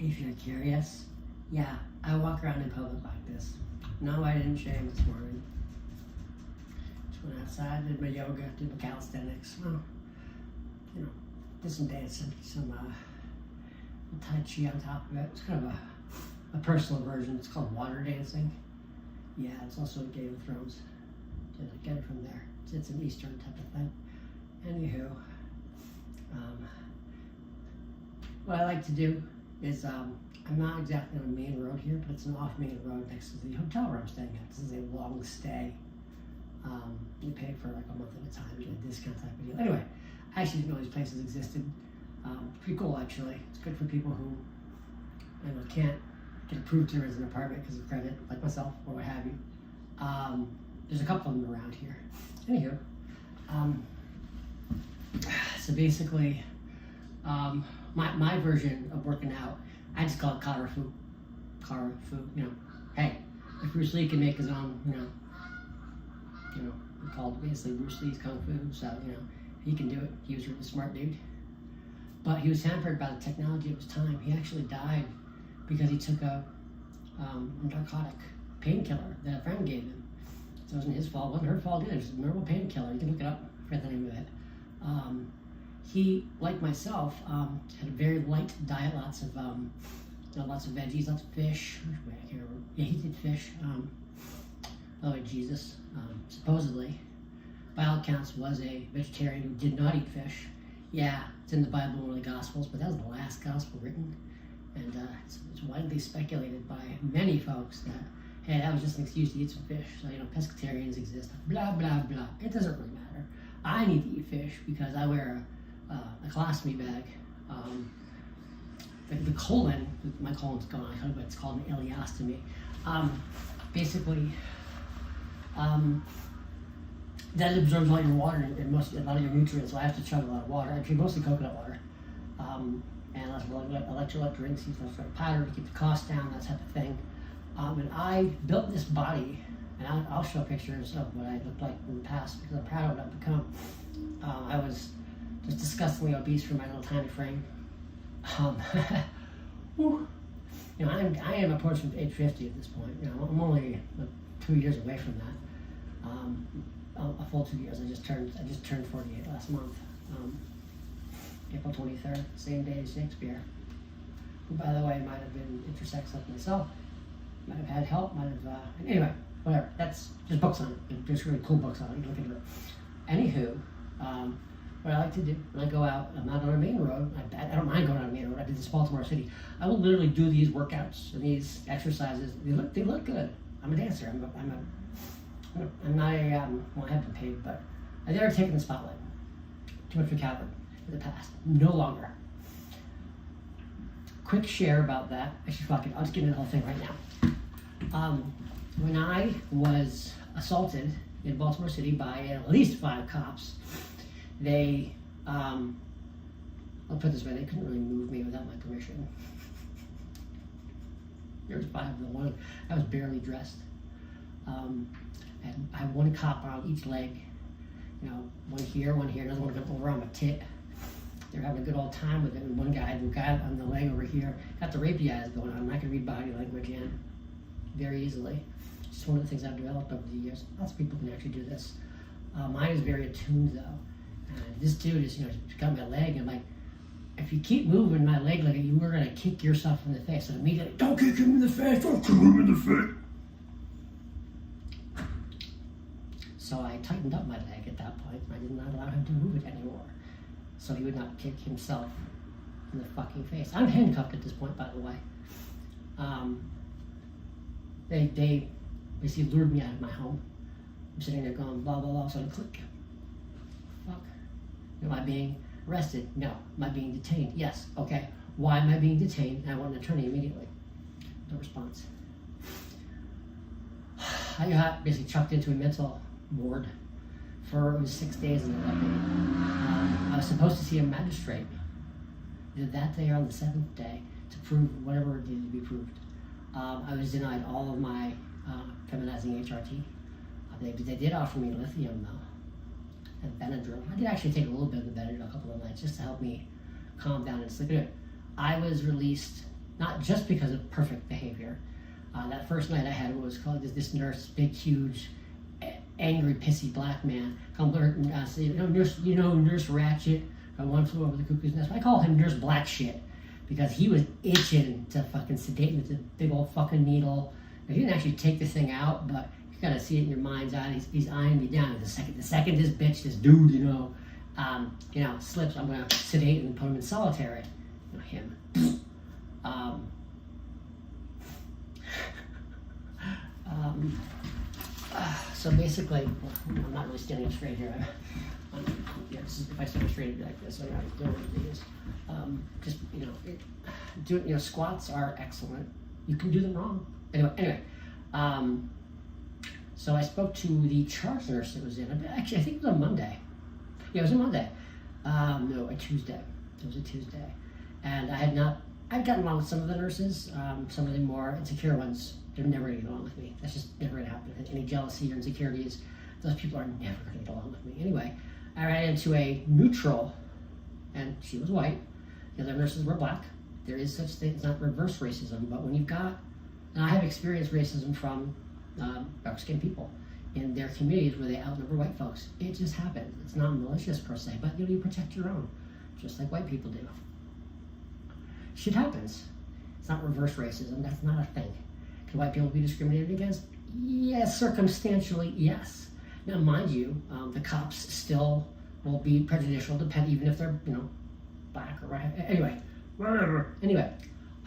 If you're curious, yeah, I walk around in public like this. No, I didn't shave this morning. Just went outside, did my yoga, did my calisthenics. Well, you know, did some dancing, some Tai Chi on top of it. It's kind of a personal version. It's called water dancing. Yeah, it's also in Game of Thrones. Just get it from there. It's an Eastern type of thing. Anywho, what I like to do is, I'm not exactly on a main road here, but it's an off main road next to the hotel where I'm staying at. This is a long stay. You pay for like a month at a time, you get a discount type of deal. Anyway, I actually didn't know these places existed. Pretty cool actually. It's good for people who can't get approved here as an apartment because of credit, like myself or what have you. There's a couple of them around here. Anywho, so basically, my version of working out, I just call it karafu. Karafu, hey, if Bruce Lee can make his own, we called basically Bruce Lee's Kung Fu, so, he can do it. He was a really smart dude. But he was hampered by the technology of his time. He actually died because he took a narcotic painkiller that a friend gave him. So it wasn't his fault, it wasn't her fault either. It was a normal painkiller. You can look it up, I forget the name of it. He, like myself, had a very light diet, lots of veggies, lots of fish. I can't remember. Yeah, he did fish. Jesus, supposedly, by all accounts, was a vegetarian who did not eat fish. Yeah, it's in the Bible and one of the Gospels, but that was the last Gospel written. And it's widely speculated by many folks that, hey, that was just an excuse to eat some fish. So, pescatarians exist, blah, blah, blah. It doesn't really matter. I need to eat fish because I wear a colostomy bag. The colon, my colon's gone, but it's called an ileostomy. Basically, that absorbs all your water and a lot of your nutrients, so I have to chug a lot of water. I drink mostly coconut water. And lots of electrolyte drinks, use lots of powder to keep the cost down, that type of thing. And I built this body, and I'll show pictures of what I looked like in the past because I'm proud of what I've become. I was just disgustingly obese for my little tiny frame. I am approaching age 50 at this point. I'm only 2 years away from that. A full 2 years. I just turned 48 last month. April 23rd, same day as Shakespeare, who, by the way, might have been intersex like myself, might have had help, anyway, whatever. That's just books on it. There's really cool books on it. You can look into it. Anywho, what I like to do when I go out, I'm not on a main road. I don't mind going on a main road. I did this Baltimore City. I will literally do these workouts and these exercises. They look good. I'm a dancer. I'm not a, well, I have been paid, but I've never taken the spotlight. Too much of a coward in the past. No longer. Quick share about that. Actually, I'll just get into the whole thing right now. When I was assaulted in Baltimore City by at least 5 cops, they, I'll put it this way, they couldn't really move me without my permission. There was 5 of them. One, I was barely dressed. And I had 1 cop on each leg. One here, another one over on my tit. They were having a good old time with it. And the guy on the leg over here, got the rapey eyes going on. I can read body language very easily. It's one of the things I've developed over the years. Lots of people can actually do this. Mine is very attuned though. And this dude is, got my leg, and I'm like, if you keep moving my leg like you were gonna kick yourself in the face. So immediately, don't kick him in the face, don't kick him in the face. So I tightened up my leg at that point. I did not allow him to move it anymore. So he would not kick himself in the fucking face. I'm handcuffed at this point, by the way. They basically lured me out of my home. I'm sitting there going, blah, blah, blah, so I click. Fuck. Am I being arrested? No. Am I being detained? Yes. Okay. Why am I being detained? And I want an attorney immediately. No response. I got basically chucked into a mental ward for, it was 6 days in the I was supposed to see a magistrate either that day or on the 7th day to prove whatever needed to be proved. I was denied all of my feminizing HRT. They did offer me lithium though, and Benadryl. I did actually take a little bit of the Benadryl a couple of nights just to help me calm down and sleep. Anyway, I was released not just because of perfect behavior. That first night I had what was called this nurse, big, huge, angry, pissy black man, come blurting, say, Nurse Ratchet, One Flew Over the Cuckoo's Nest. I call him Nurse Black Shit because he was itching to fucking sedate me with a big old fucking needle. He didn't actually take the thing out, but you gotta see it in your mind's eye. He's eyeing me down. The second this bitch, this dude, slips, I'm gonna sedate and put him in solitary. Him. So basically, I'm not really standing up straight here. If I stand up straight, it'd be like this. So I don't know what it is. Squats are excellent. You can do them wrong. Anyway. So I spoke to the charge nurse that was in. Actually, I think it was on Monday. Yeah, it was a Monday. No, a Tuesday. It was a Tuesday. And I'd gotten along with some of the nurses, some of the more insecure ones. They're never going to get along with me. That's just never going to happen. Any jealousy or insecurities, those people are never going to get along with me. Anyway, I ran into a neutral, and she was white. The other nurses were black. There is such thing, it's not reverse racism, but when you've got, and I have experienced racism from dark-skinned people in their communities where they outnumber white folks. It just happens. It's not malicious per se, but you protect your own, just like white people do. Shit happens. It's not reverse racism. That's not a thing. Can white people be discriminated against? Yes, circumstantially, yes. Now, mind you, the cops still will be prejudicial, even if they're, black or white. Anyway, whatever. Anyway,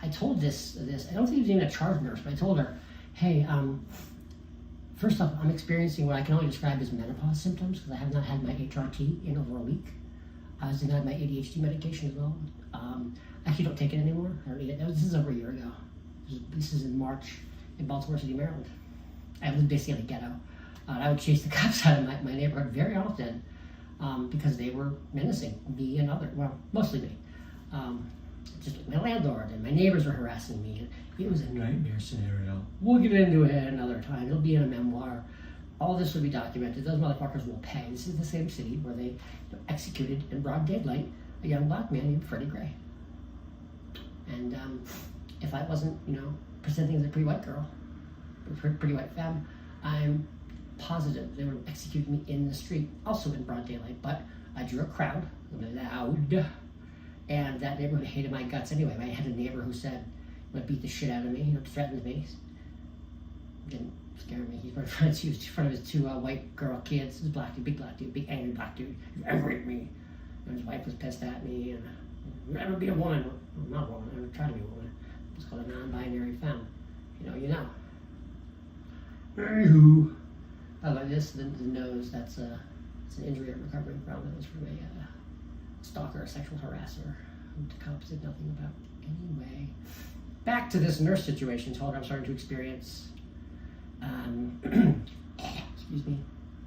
I told this. I don't think it was even a charge nurse, but I told her, hey, first off, I'm experiencing what I can only describe as menopause symptoms because I have not had my HRT in over a week. I was denied my ADHD medication as well. I actually don't take it anymore. I don't need it. This is over a year ago. This is in March in Baltimore City, Maryland. I was basically in a ghetto. I would chase the cops out of my neighborhood very often because they were menacing me and others. Well, mostly me. Just my landlord and my neighbors were harassing me. And it was a nightmare scenario. We'll get into it another time. It'll be in a memoir. All this will be documented. Those motherfuckers will pay. This is the same city where they executed in broad daylight a young black man named Freddie Gray. And if I wasn't, presenting as a pretty white girl, pretty white femme, I'm positive they would have executed me in the street, also in broad daylight. But I drew a crowd, loud, and that neighborhood hated my guts anyway. I had a neighbor who said, "I'm gonna beat the shit out of me," threatened me. Didn't scare me. He was in front of his two white girl kids. This black dude, big angry black dude. He was angry at me, and his wife was pissed at me. And you'll never be a woman. Well, I'm not a woman. I never tried to be a woman. It's called a non-binary femme. You know. Anywho, by the way, this the nose. It's an injury I'm recovering from. It was from a stalker, a sexual harasser, who the cops did nothing about. Anyway, back to this nurse situation. Told her I'm starting to experience. Excuse me.